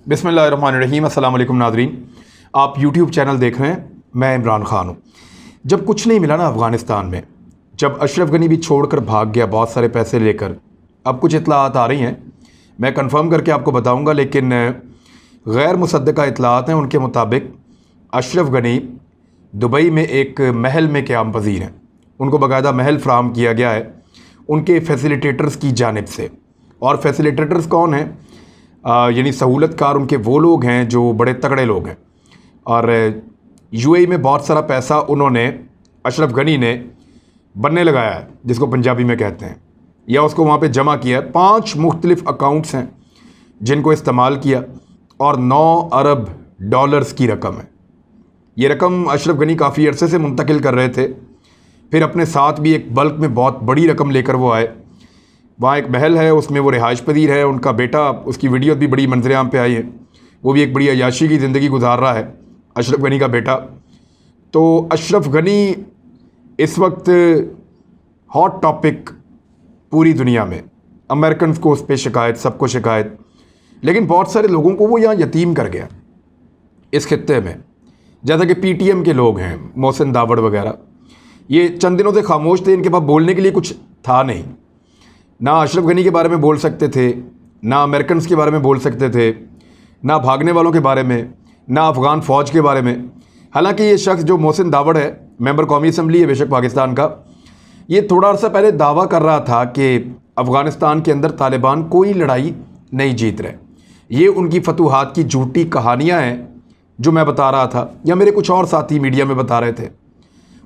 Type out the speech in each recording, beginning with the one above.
बिस्मिल्लाहिर्रहमानिर्रहीम। अस्सलाम वालेकुम नाज़रीन, आप यूट्यूब चैनल देख रहे हैं। मैं इमरान ख़ान हूँ। जब कुछ नहीं मिला ना अफ़गानिस्तान में, जब अशरफ गनी भी छोड़कर भाग गया बहुत सारे पैसे लेकर, अब कुछ इत्तलात आ रही हैं, मैं कंफर्म करके आपको बताऊँगा, लेकिन गैर मुसद्दक़ा इत्तलात हैं। उनके मुताबिक अशरफ गनी दुबई में एक महल में क़याम पज़ीर हैं। उनको बाकायदा महल फ़राहम किया गया है उनके फैसिलिटेटर्स की जानिब से। और फैसिलिटेटर्स कौन हैं? यानी सहूलतकार उनके वो लोग हैं जो बड़े तगड़े लोग हैं। और यूएई में बहुत सारा पैसा उन्होंने, अशरफ गनी ने बनने लगाया है, जिसको पंजाबी में कहते हैं, या उसको वहाँ पे जमा किया है। 5 मुख्तलिफ अकाउंट्स हैं जिनको इस्तेमाल किया, और 9 अरब डॉलर्स की रकम है। ये रकम अशरफ गनी काफ़ी अरसे से मुंतकिल कर रहे थे। फिर अपने साथ भी एक बल्क में बहुत बड़ी रकम लेकर वो आए। वहाँ एक महल है, उसमें वो रिहाइश पजीर है। उनका बेटा, उसकी वीडियो भी बड़ी मंजर-ए-आम पे आई है, वो भी एक बड़ी अय्याशी की ज़िंदगी गुजार रहा है, अशरफ गनी का बेटा। तो अशरफ गनी इस वक्त हॉट टॉपिक पूरी दुनिया में। अमेरिकन को उस पर शिकायत, सबको शिकायत, लेकिन बहुत सारे लोगों को वो यहाँ यतीम कर गया इस खित्ते में। जैसा कि पीटीएम के लोग हैं, मोहसिन दावड़ वगैरह, ये चंद दिनों से खामोश थे। इनके पास बोलने के लिए कुछ था नहीं। ना अशरफ गनी के बारे में बोल सकते थे, ना अमेरिकन के बारे में बोल सकते थे, ना भागने वालों के बारे में, ना अफ़गान फ़ौज के बारे में। हालांकि ये शख्स जो मोहसिन दावड़ है, मेंबर कौमी असम्बली है बेशक पाकिस्तान का, ये थोड़ा अर्सा पहले दावा कर रहा था कि अफ़गानिस्तान के अंदर तालिबान कोई लड़ाई नहीं जीत रहे। ये उनकी फतूहात की झूठी कहानियाँ हैं जो मैं बता रहा था, या मेरे कुछ और साथी मीडिया में बता रहे थे।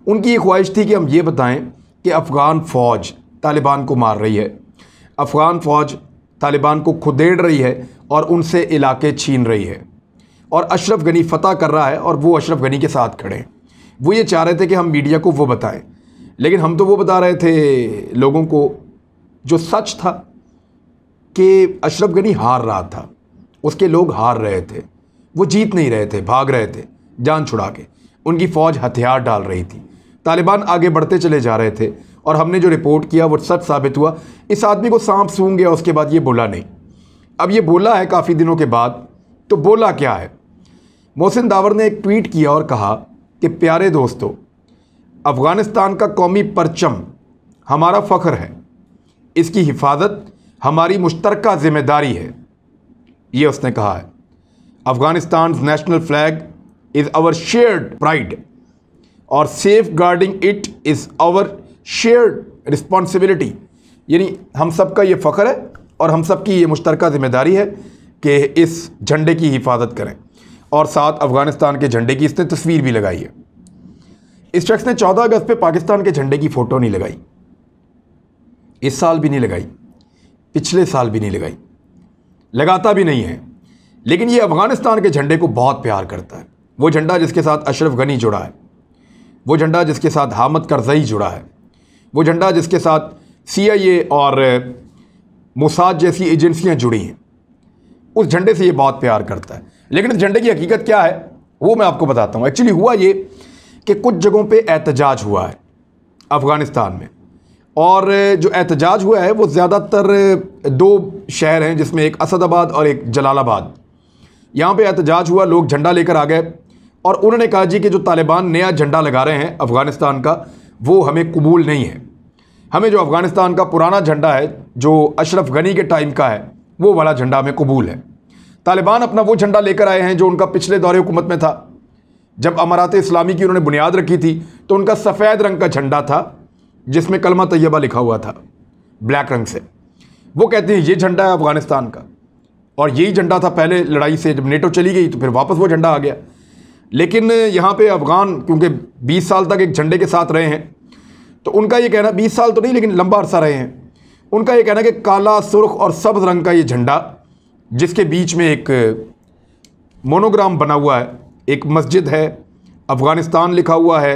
उनकी ये ख्वाहिश थी कि हम ये बताएं कि अफ़गान फ़ौज तालिबान को मार रही है, अफ़गान फ़ौज तालिबान को खुदेड़ रही है और उनसे इलाके छीन रही है, और अशरफ गनी फ़तह कर रहा है और वो अशरफ गनी के साथ खड़े हैं। वो ये चाह रहे थे कि हम मीडिया को वो बताएं, लेकिन हम तो वो बता रहे थे लोगों को जो सच था, कि अशरफ गनी हार रहा था, उसके लोग हार रहे थे, वो जीत नहीं रहे थे, भाग रहे थे जान छुड़ा के। उनकी फ़ौज हथियार डाल रही थी, तालिबान आगे बढ़ते चले जा रहे थे, और हमने जो रिपोर्ट किया वो सच साबित हुआ। इस आदमी को सांप सूंघ गया, उसके बाद ये बोला नहीं। अब ये बोला है काफ़ी दिनों के बाद, तो बोला क्या है? मोहसिन दावड़ ने एक ट्वीट किया और कहा कि प्यारे दोस्तों, अफ़गानिस्तान का कौमी परचम हमारा फ़ख्र है, इसकी हिफाजत हमारी मुश्तरका ज़िम्मेदारी है। ये उसने कहा है। Afghanistan national flag is our shared pride और safeguarding it is our shared responsibility. यानी हम सब का ये फ़ख्र है और हम सब की ये मुश्तरका ज़िम्मेदारी है कि इस झंडे की हिफाजत करें। और साथ अफ़गानिस्तान के झंडे की इसने तस्वीर भी लगाई है। इस शख्स ने 14 अगस्त पे पाकिस्तान के झंडे की फ़ोटो नहीं लगाई, इस साल भी नहीं लगाई, पिछले साल भी नहीं लगाई, लगाता भी नहीं है। लेकिन ये अफ़गानिस्तान के झंडे को बहुत प्यार करता है। वो झंडा जिसके साथ अशरफ गनी जुड़ा है, वो झंडा जिसके साथ हामिद करज़ई जुड़ा है, वो झंडा जिसके साथ CIA और मोसाद जैसी एजेंसियां जुड़ी हैं, उस झंडे से ये बहुत प्यार करता है। लेकिन इस झंडे की हकीकत क्या है वो मैं आपको बताता हूँ। एक्चुअली हुआ ये कि कुछ जगहों पे एहतजाज हुआ है अफ़गानिस्तान में, और जो एहतजाज हुआ है वो ज़्यादातर 2 शहर हैं, जिसमें एक असदाबाद और एक जलालाबाद। यहाँ पे एहतजाज हुआ, लोग झंडा लेकर आ गए और उन्होंने कहा जी कि जो तालिबान नया झंडा लगा रहे हैं अफ़गानिस्तान का, वो हमें कबूल नहीं है। हमें जो अफ़गानिस्तान का पुराना झंडा है, जो अशरफ गनी के टाइम का है, वो वाला झंडा हमें कबूल है। तालिबान अपना वो झंडा लेकर आए हैं जो उनका पिछले दौरे हुकूमत में था। जब अमारात इस्लामी की उन्होंने बुनियाद रखी थी, तो उनका सफ़ेद रंग का झंडा था जिसमें कलमा तैयबा लिखा हुआ था ब्लैक रंग से। वो कहते हैं ये झंडा है अफ़गानिस्तान का, और यही झंडा था पहले लड़ाई से। जब नेटो चली गई तो फिर वापस वो झंडा आ गया। लेकिन यहाँ पे अफ़गान क्योंकि 20 साल तक एक झंडे के साथ रहे हैं, तो उनका ये कहना, 20 साल तो नहीं लेकिन लंबा अरसा रहे हैं, उनका ये कहना कि काला, सुर्ख और सब्ज़ रंग का ये झंडा, जिसके बीच में एक मोनोग्राम बना हुआ है, एक मस्जिद है, अफ़गानिस्तान लिखा हुआ है,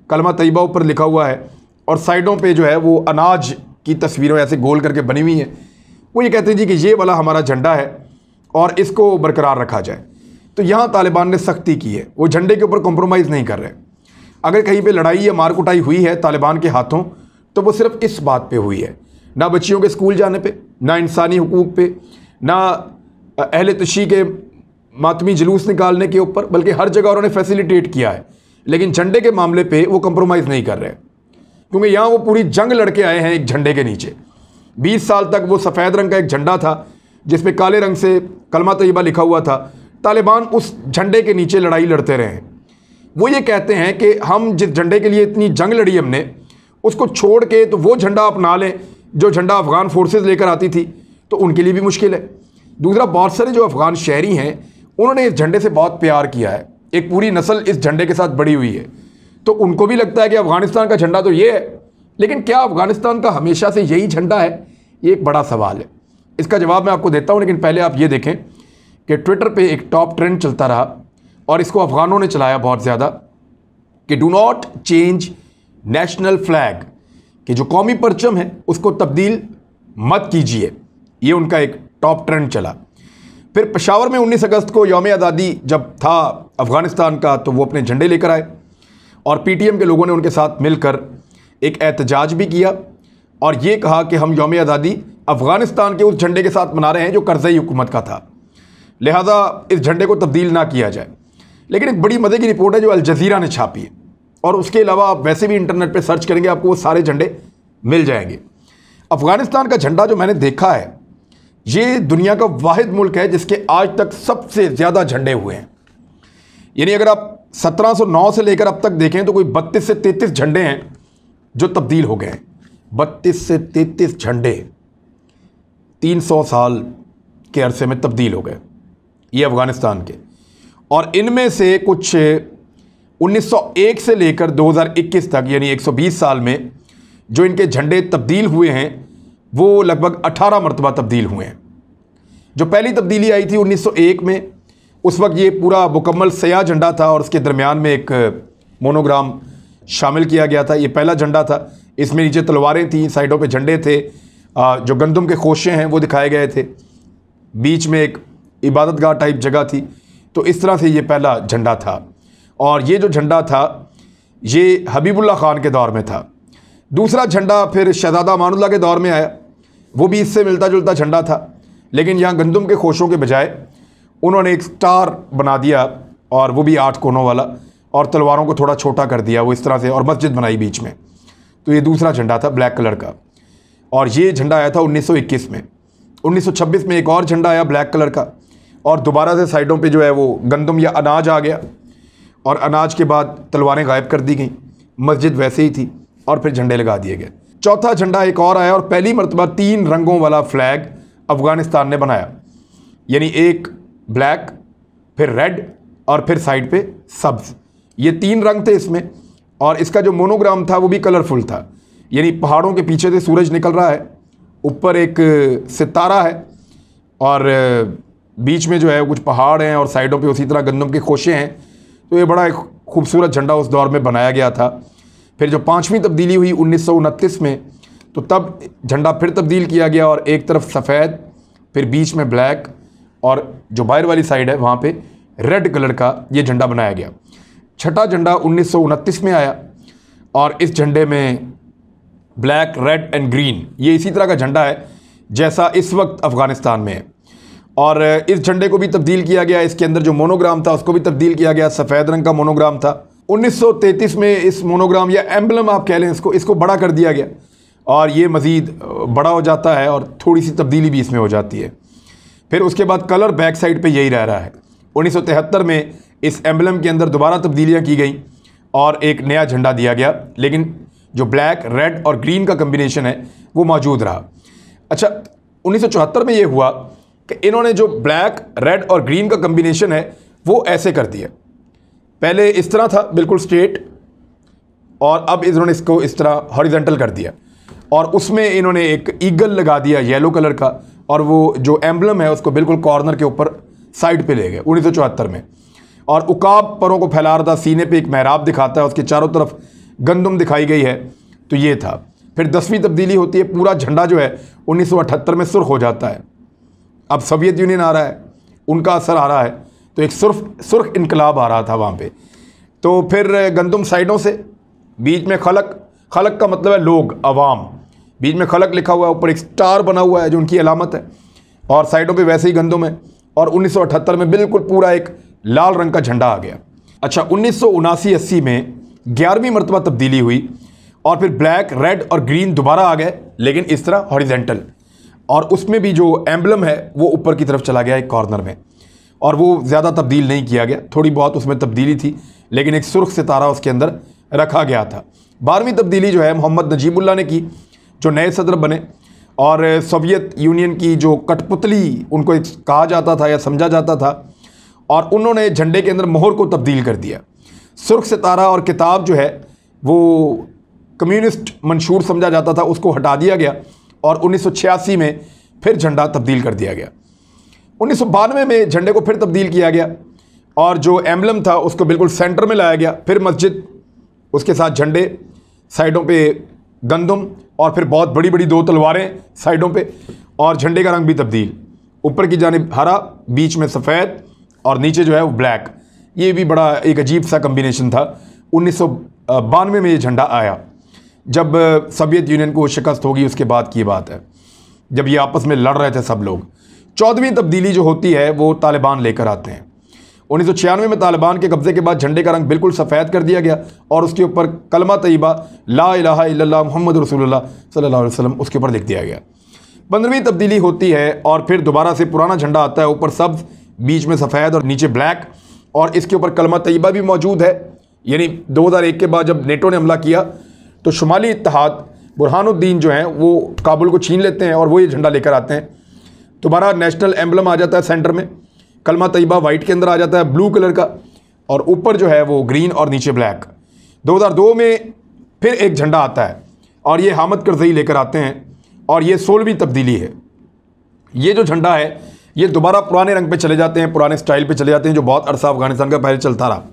कलमा तैयबा ऊपर लिखा हुआ है, और साइडों पे जो है वो अनाज की तस्वीरें ऐसे गोल करके बनी हुई हैं। वो ये कहते हैं जी कि ये वाला हमारा झंडा है और इसको बरकरार रखा जाए। तो यहाँ तालिबान ने सख्ती की है, वो झंडे के ऊपर कॉम्प्रोमाइज़ नहीं कर रहे। अगर कहीं पे लड़ाई या मार कुटाई हुई है तालिबान के हाथों, तो वो सिर्फ इस बात पे हुई है, ना बच्चियों के स्कूल जाने पे, ना इंसानी हुकूक पे, ना अहले तशी के मातमी जुलूस निकालने के ऊपर, बल्कि हर जगह उन्होंने फैसिलिटेट किया है, लेकिन झंडे के मामले पे वो कंप्रोमाइज़ नहीं कर रहे, क्योंकि यहाँ वो पूरी जंग लड़के आए हैं एक झंडे के नीचे। 20 साल तक वो सफ़ेद रंग का एक झंडा था जिस पे काले रंग से कलमा तैयबा लिखा हुआ था। तालिबान उस झंडे के नीचे लड़ाई लड़ते रहे हैं। वो ये कहते हैं कि हम जिस झंडे के लिए इतनी जंग लड़ी हमने, उसको छोड़ के तो वो झंडा अपना लें जो झंडा अफ़गान फोर्सेस लेकर आती थी, तो उनके लिए भी मुश्किल है। दूसरा, बहुत सारे जो अफ़गान शहरी हैं उन्होंने इस झंडे से बहुत प्यार किया है, एक पूरी नस्ल इस झंडे के साथ बड़ी हुई है, तो उनको भी लगता है कि अफ़गानिस्तान का झंडा तो ये है। लेकिन क्या अफ़गानिस्तान का हमेशा से यही झंडा है? ये एक बड़ा सवाल है। इसका जवाब मैं आपको देता हूँ, लेकिन पहले आप ये देखें कि ट्विटर पे एक टॉप ट्रेंड चलता रहा और इसको अफ़गानों ने चलाया बहुत ज़्यादा कि do not change national flag, कि जो कौमी परचम है उसको तब्दील मत कीजिए। ये उनका एक टॉप ट्रेंड चला। फिर पेशावर में 19 अगस्त को यौम आज़ादी जब था अफ़गानिस्तान का, तो वो अपने झंडे लेकर आए और पीटीएम के लोगों ने उनके साथ मिलकर एक एहतजाज भी किया और ये कहा कि हम यौम आज़ादी अफ़गानिस्तान के उस झंडे के साथ मना रहे हैं जो करज़ई हुकूमत का था, लिहाजा इस झंडे को तब्दील ना किया जाए। लेकिन एक बड़ी मज़े की रिपोर्ट है जो अल जज़ीरा ने छापी है, और उसके अलावा आप वैसे भी इंटरनेट पे सर्च करेंगे आपको वो सारे झंडे मिल जाएंगे। अफ़गानिस्तान का झंडा जो मैंने देखा है, ये दुनिया का वाहिद मुल्क है जिसके आज तक सबसे ज़्यादा झंडे हुए हैं। यानी अगर आप 1709 से लेकर अब तक देखें तो कोई 32 से 33 झंडे हैं जो तब्दील हो गए हैं। 32 से 33 झंडे 300 साल के अरसे में तब्दील हो गए, ये अफ़गानिस्तान के। और इनमें से कुछ 1901 से लेकर 2021 तक, यानी 120 साल में जो इनके झंडे तब्दील हुए हैं वो लगभग 18 मरतबा तब्दील हुए हैं। जो पहली तब्दीली आई थी 1901 में, उस वक्त ये पूरा मुकम्मल सयाह झंडा था और उसके दरमियान में एक मोनोग्राम शामिल किया गया था। ये पहला झंडा था, इसमें नीचे तलवारें थीं, साइडों पे झंडे थे, जो गंदम के खोशे हैं वो दिखाए गए थे, बीच में एक इबादतगाह टाइप जगह थी। तो इस तरह से ये पहला झंडा था। और ये जो झंडा था ये हबीबुल्लाह खान के दौर में था। दूसरा झंडा फिर शहजादा अमानुल्लाह के दौर में आया, वो भी इससे मिलता जुलता झंडा था, लेकिन यहाँ गंदम के खोशों के बजाय उन्होंने एक स्टार बना दिया और वो भी 8 कोनों वाला, और तलवारों को थोड़ा छोटा कर दिया वो इस तरह से, और मस्जिद बनाई बीच में। तो ये दूसरा झंडा था ब्लैक कलर का, और ये झंडा आया था 1921 में। 1926 में एक और झंडा आया ब्लैक कलर का, और दोबारा से साइडों पे जो है वो गंदम या अनाज आ गया, और अनाज के बाद तलवारें गायब कर दी गई, मस्जिद वैसे ही थी, और फिर झंडे लगा दिए गए। चौथा झंडा एक और आया, और पहली मरतबा 3 रंगों वाला फ्लैग अफ़गानिस्तान ने बनाया, यानी एक ब्लैक, फिर रेड, और फिर साइड पे सब्ज़। ये 3 रंग थे इसमें, और इसका जो मोनोग्राम था वो भी कलरफुल था, यानी पहाड़ों के पीछे से सूरज निकल रहा है, ऊपर एक सितारा है, और बीच में जो है कुछ पहाड़ हैं, और साइडों पे उसी तरह गंदम के खोशे हैं। तो ये बड़ा एक खूबसूरत झंडा उस दौर में बनाया गया था। फिर जो 5वीं तब्दीली हुई 1929 में, तो तब झंडा फिर तब्दील किया गया, और एक तरफ सफ़ेद, फिर बीच में ब्लैक, और जो बाहर वाली साइड है वहाँ पे रेड कलर का ये झंडा बनाया गया। छठा झंडा 1929 में आया, और इस झंडे में ब्लैक, रेड एंड ग्रीन, ये इसी तरह का झंडा है जैसा इस वक्त अफ़गानिस्तान में है। और इस झंडे को भी तब्दील किया गया, इसके अंदर जो मोनोग्राम था उसको भी तब्दील किया गया, सफ़ेद रंग का मोनोग्राम था। 1933 में इस मोनोग्राम या एम्बलम आप कह लें इसको बड़ा कर दिया गया, और ये मज़ीद बड़ा हो जाता है, और थोड़ी सी तब्दीली भी इसमें हो जाती है। फिर उसके बाद कलर बैक साइड पे यही रह रहा है। 1973 में इस एम्बलम के अंदर दोबारा तब्दीलियाँ की गई और एक नया झंडा दिया गया, लेकिन जो ब्लैक, रेड और ग्रीन का कम्बिनेशन है वो मौजूद रहा। अच्छा, 1974 में ये हुआ कि इन्होंने जो ब्लैक, रेड और ग्रीन का कम्बिनेशन है वो ऐसे कर दिया। पहले इस तरह था बिल्कुल स्ट्रेट, और अब इन्होंने इसको इस तरह हॉरिजॉन्टल कर दिया, और उसमें इन्होंने एक ईगल लगा दिया येलो कलर का, और वो जो एम्बलम है उसको बिल्कुल कॉर्नर के ऊपर साइड पे ले गए 1974 में। और उकाब परों को फैला रहा था, सीने पे एक मेहराब दिखाता है, उसके चारों तरफ गंदम दिखाई गई है, तो ये था। फिर 10वीं तब्दीली होती है, पूरा झंडा जो है 1978 में सुर्ख हो जाता है। अब सोवियत यूनियन आ रहा है, उनका असर आ रहा है, तो एक सुर्ख इनकलाब आ रहा था वहाँ पे। तो फिर गंदम साइडों से, बीच में खलक का मतलब है लोग, अवाम, बीच में खलक लिखा हुआ है, ऊपर एक स्टार बना हुआ है जो उनकी अलामत है, और साइडों पे वैसे ही गंदम है, और 1978 में बिल्कुल पूरा एक लाल रंग का झंडा आ गया। अच्छा, 1979-80 में 11वीं मरतबा तब्दीली हुई और फिर ब्लैक, रेड और ग्रीन दोबारा आ गए, लेकिन इस तरह हॉरिजेंटल, और उसमें भी जो एम्बलम है वो ऊपर की तरफ चला गया एक कॉर्नर में, और वो ज़्यादा तब्दील नहीं किया गया, थोड़ी बहुत उसमें तब्दीली थी, लेकिन एक सुर्ख सितारा उसके अंदर रखा गया था। 12वीं तब्दीली जो है मोहम्मद नजीबुल्लाह ने की, जो नए सदर बने, और सोवियत यूनियन की जो कठपुतली उनको कहा जाता था या समझा जाता था, और उन्होंने झंडे के अंदर मोहर को तब्दील कर दिया। सुर्ख सितारा और किताब जो है वो कम्युनिस्ट मंशूर समझा जाता था, उसको हटा दिया गया और 1986 में फिर झंडा तब्दील कर दिया गया। 1992 में झंडे को फिर तब्दील किया गया और जो एम्बलम था उसको बिल्कुल सेंटर में लाया गया, फिर मस्जिद, उसके साथ झंडे, साइडों पे गंदम, और फिर बहुत बड़ी बड़ी 2 तलवारें साइडों पे, और झंडे का रंग भी तब्दील, ऊपर की जानिब हरा, बीच में सफ़ेद और नीचे जो है वो ब्लैक। ये भी बड़ा एक अजीब सा कम्बिनेशन था। 1992 में ये झंडा आया, जब सोवियत यूनियन को शिकस्त होगी, उसके बाद की बात है, जब ये आपस में लड़ रहे थे सब लोग। 14वीं तब्दीली जो होती है वो तालिबान लेकर आते हैं। 1996 में तालिबान के कब्ज़े के बाद झंडे का रंग बिल्कुल सफ़ेद कर दिया गया और उसके ऊपर कलमा तैयबा ला इलाहा इल्लल्लाह मुहम्मद रसूलुल्लाह सल्लल्लाहु अलैहि वसल्लम उसके ऊपर लिख दिया गया। 15वीं तब्दीली होती है और फिर दोबारा से पुराना झंडा आता है, ऊपर सब्ज़, बीच में सफ़ेद और नीचे ब्लैक, और इसके ऊपर कलमा तैयबा भी मौजूद है। यानी 2001 के बाद जब नेटो ने हमला किया तो शुमाली इत्तेहाद बुरहानुद्दीन जो हैं वो काबुल को छीन लेते हैं और वो ये झंडा लेकर आते हैं। दोबारा नेशनल एम्बलम आ जाता है सेंटर में, कलमा तैयबा वाइट के अंदर आ जाता है ब्लू कलर का, और ऊपर जो है वो ग्रीन और नीचे ब्लैक। 2002 में फिर एक झंडा आता है और ये हामिद करज़ई लेकर आते हैं, और ये 16वीं तब्दीली है। ये जो झंडा है ये दोबारा पुराने रंग पे चले जाते हैं, पुराने स्टाइल पे चले जाते हैं, जो बहुत अरसा अफगानिस्तान का पहले चलता रहा।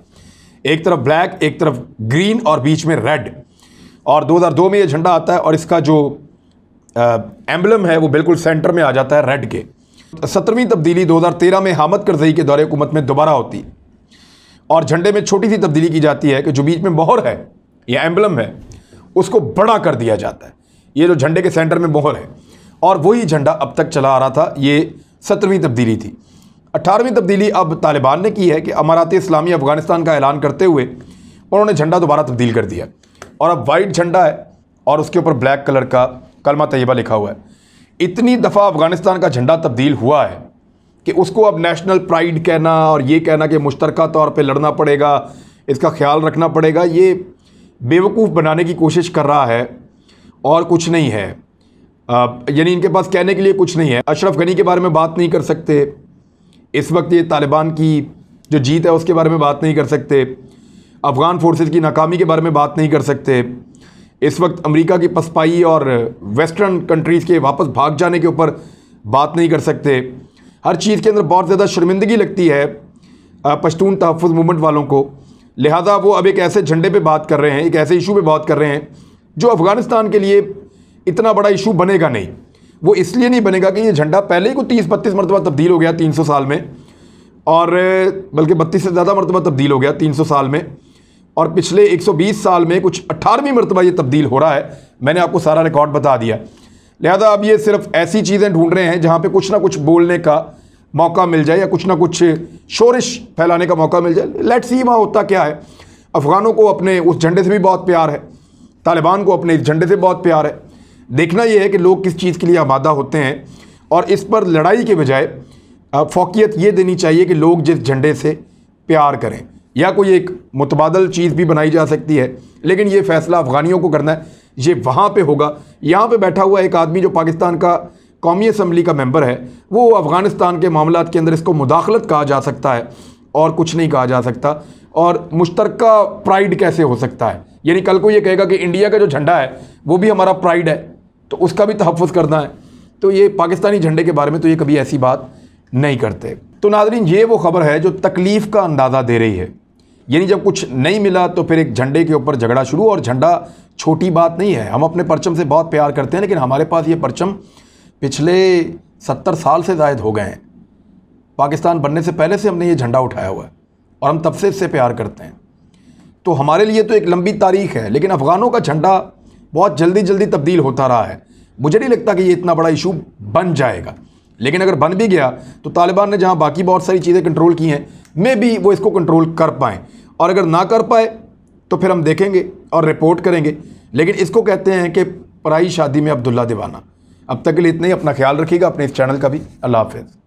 एक तरफ ब्लैक, एक तरफ ग्रीन और बीच में रेड। और 2002 में ये झंडा आता है और इसका जो एम्बलम है वो बिल्कुल सेंटर में आ जाता है रेड के। 17वीं तब्दीली 2013 में हामिद करज़ई के दौरे हुकूमत में दोबारा होती, और झंडे में छोटी सी तब्दीली की जाती है कि जो बीच में मोहर है या एम्बलम है उसको बड़ा कर दिया जाता है। ये जो झंडे के सेंटर में मोहर है, और वही झंडा अब तक चला आ रहा था, ये 17वीं तब्दीली थी। 18वीं तब्दीली अब तालिबान ने की है कि अमारात इस्लामी अफगानिस्तान का ऐलान करते हुए उन्होंने झंडा दोबारा तब्दील कर दिया, और अब वाइट झंडा है और उसके ऊपर ब्लैक कलर का कलमा तैयबा लिखा हुआ है। इतनी दफ़ा अफगानिस्तान का झंडा तब्दील हुआ है कि उसको अब नेशनल प्राइड कहना और ये कहना कि मुश्तरका तौर पे लड़ना पड़ेगा, इसका ख्याल रखना पड़ेगा, ये बेवकूफ़ बनाने की कोशिश कर रहा है और कुछ नहीं है। यानी इनके पास कहने के लिए कुछ नहीं है। अशरफ गनी के बारे में बात नहीं कर सकते इस वक्त, ये तालिबान की जो जीत है उसके बारे में बात नहीं कर सकते, अफ़गान फोर्सेस की नाकामी के बारे में बात नहीं कर सकते, इस वक्त अमेरिका की पसपाई और वेस्टर्न कंट्रीज़ के वापस भाग जाने के ऊपर बात नहीं कर सकते। हर चीज़ के अंदर बहुत ज़्यादा शर्मिंदगी लगती है पश्तून तहफ़्फ़ुज़ मूवमेंट वालों को, लिहाजा वो अब एक ऐसे झंडे पे बात कर रहे हैं, एक ऐसे इशू पे बात कर रहे हैं जो अफ़गानिस्तान के लिए इतना बड़ा इशू बनेगा नहीं। वो इसलिए नहीं बनेगा कि ये झंडा पहले ही को 30-32 मरतबा तब्दील हो गया 300 साल में, और बल्कि 32 से ज़्यादा मरतबा तब्दील हो गया 300 साल में, और पिछले 120 साल में कुछ 18वीं मरतबा ये तब्दील हो रहा है। मैंने आपको सारा रिकॉर्ड बता दिया। लिहाजा अब ये सिर्फ ऐसी चीज़ें ढूंढ रहे हैं जहाँ पे कुछ ना कुछ बोलने का मौका मिल जाए या कुछ ना कुछ शोरिश फैलाने का मौका मिल जाए। लेट्स सी वहाँ होता क्या है। अफ़गानों को अपने उस झंडे से भी बहुत प्यार है, तालिबान को अपने इस झंडे से बहुत प्यार है। देखना यह है कि लोग किस चीज़ के लिए आमादा होते हैं, और इस पर लड़ाई के बजाय फोकियत ये देनी चाहिए कि लोग जिस झंडे से प्यार करें, या कोई एक मुतबादल चीज़ भी बनाई जा सकती है, लेकिन ये फ़ैसला अफ़गानियों को करना है। ये वहाँ पे होगा। यहाँ पे बैठा हुआ एक आदमी जो पाकिस्तान का कौमी असम्बली का मेंबर है, वो अफ़गानिस्तान के मामलात के अंदर इसको मुदाखलत कहा जा सकता है और कुछ नहीं कहा जा सकता। और मुश्तरका प्राइड कैसे हो सकता है? यानी कल को ये कहेगा कि इंडिया का जो झंडा है वो भी हमारा प्राइड है, तो उसका भी तहफ़्फ़ुज़ करना है। तो ये पाकिस्तानी झंडे के बारे में तो ये कभी ऐसी बात नहीं करते। तो नाज़रीन, ये वो ख़बर है जो तकलीफ़ का अंदाज़ा दे रही है। यानी जब कुछ नहीं मिला तो फिर एक झंडे के ऊपर झगड़ा शुरू। और झंडा छोटी बात नहीं है। हम अपने परचम से बहुत प्यार करते हैं, लेकिन हमारे पास ये परचम पिछले 70 साल से ज़ायद हो गए हैं। पाकिस्तान बनने से पहले से हमने ये झंडा उठाया हुआ है और हम तब से इससे प्यार करते हैं। तो हमारे लिए तो एक लंबी तारीख़ है, लेकिन अफ़गानों का झंडा बहुत जल्दी जल्दी तब्दील होता रहा है। मुझे नहीं लगता कि ये इतना बड़ा इशू बन जाएगा, लेकिन अगर बन भी गया तो तालिबान ने जहाँ बाकी बहुत सारी चीज़ें कंट्रोल की हैं, मे बी वो इसको कंट्रोल कर पाएँ, और अगर ना कर पाए तो फिर हम देखेंगे और रिपोर्ट करेंगे। लेकिन इसको कहते हैं कि पराई शादी में अब्दुल्ला दीवाना। अब तक के लिए इतना ही। अपना ख्याल रखिएगा, अपने इस चैनल का भी। अल्लाह हाफ़िज़।